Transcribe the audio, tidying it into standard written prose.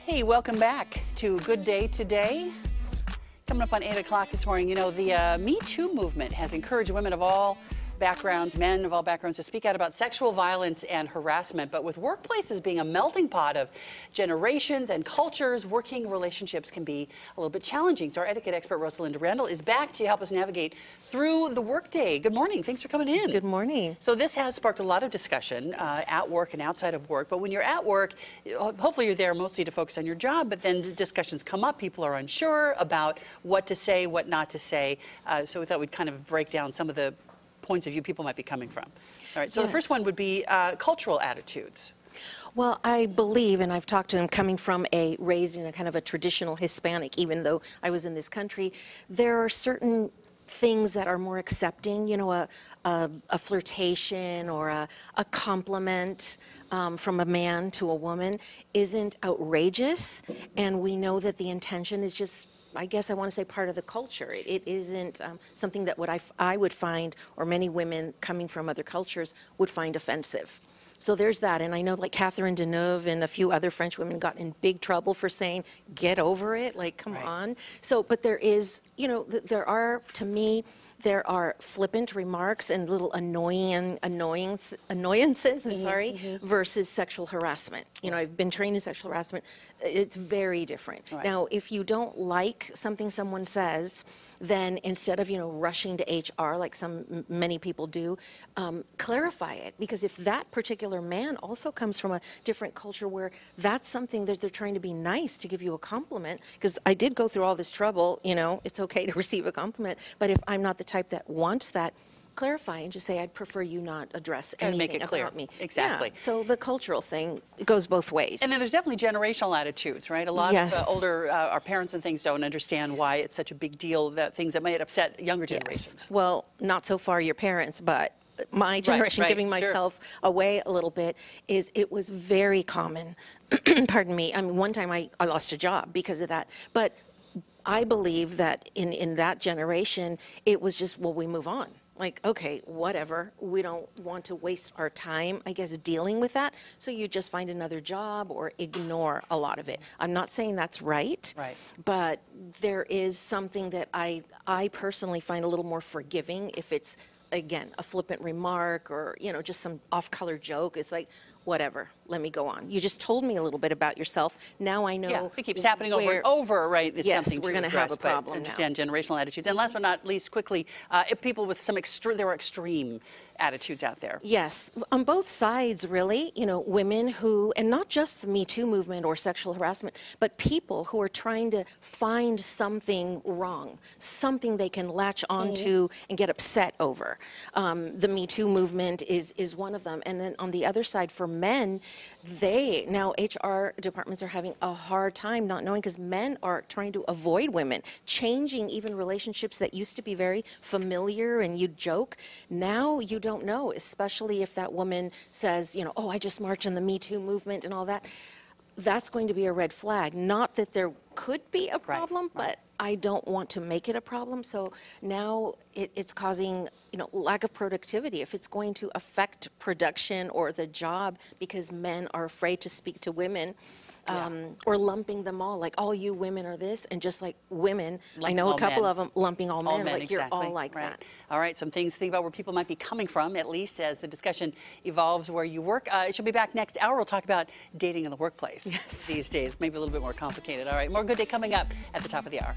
Hey, welcome back to Good Day Today. Coming up on 8 o'clock this morning, you know, the Me Too movement has encouraged women of all backgrounds, men of all backgrounds, to speak out about sexual violence and harassment. But with workplaces being a melting pot of generations and cultures, working relationships can be a little bit challenging. So our etiquette expert, Rosalinda Randall, is back to help us navigate through the workday. Good morning. Thanks for coming in. Good morning. So this has sparked a lot of discussion at work and outside of work. But when you're at work, hopefully you're there mostly to focus on your job, but then discussions come up. People are unsure about what to say, what not to say. So we thought we'd kind of break down some of the points of view people might be coming from. All right, so Yes. The first one would be cultural attitudes. Well, I believe, and I've talked to him coming from raised in a kind of a traditional Hispanic, even though I was in this country, there are certain things that are more accepting, you know, a flirtation or a compliment from a man to a woman isn't outrageous, and we know that the intention is just, I guess I want to say, part of the culture. It isn't something that I would find, or many women coming from other cultures would find offensive. So there's that. And I know like Catherine Deneuve and a few other French women got in big trouble for saying, get over it, like, come on. So, but there is, you know, there are, to me, there are flippant remarks and little annoyances, versus sexual harassment. You know, I've been trained in sexual harassment. It's very different. Right. Now, if you don't like something someone says, then instead of, you know, rushing to HR like many people do, clarify it. Because if that particular man also comes from a different culture where that's something that they're trying to be nice to give you a compliment, because I did go through all this trouble, you know, it's okay to receive a compliment, but if I'm not the type that wants that, clarify and just say, I'd prefer you not address anything make it clear. about me. Exactly. Yeah, so the cultural thing, it goes both ways. And then there's definitely generational attitudes, right? A lot Yes. of older, our parents and things don't understand why it's such a big deal, that things that might upset younger generations. Yes. Well, not so far your parents, but my generation, right, giving sure. myself away a little bit, is it was very common. Pardon me. I mean, one time I lost a job because of that. But I believe that in that generation, it was just, well, we move on. Like, okay, whatever. We don't want to waste our time, I guess, dealing with that. So you just find another job or ignore a lot of it. I'm not saying that's right. Right. But there is something that I personally find a little more forgiving if it's, again, a flippant remark or, you know, just some off-color joke. It's like, whatever, let me go on. You just told me a little bit about yourself. Now I know. Yeah, if it keeps happening over and over, right, it's yes, something we're to going to have a problem understand generational attitudes. And last but not least, quickly, if people with some there are extreme attitudes out there. Yes, on both sides, really. You know, women who, and not just the Me Too movement or sexual harassment, but people who are trying to find something wrong, something they can latch onto and get upset over. The Me Too movement is one of them. And then on the other side, for men, now HR departments are having a hard time not knowing, because men are trying to avoid women, changing even relationships that used to be very familiar and you joke. Now you don't know, especially if that woman says, you know, oh, I just marched in the Me Too movement and all that. That's going to be a red flag. Not that there could be a problem, but I don't want to make it a problem. So now it's causing, you know, lack of productivity. If it's going to affect production or the job because men are afraid to speak to women, or lumping them all, like all you women are this, and just like women, I know a couple of them lumping all men, like exactly. You're all like that. All right, some things to think about where people might be coming from, at least as the discussion evolves where you work. She'll be back next hour. We'll talk about dating in the workplace these days, maybe a little bit more complicated. All right, more Good Day coming up at the top of the hour.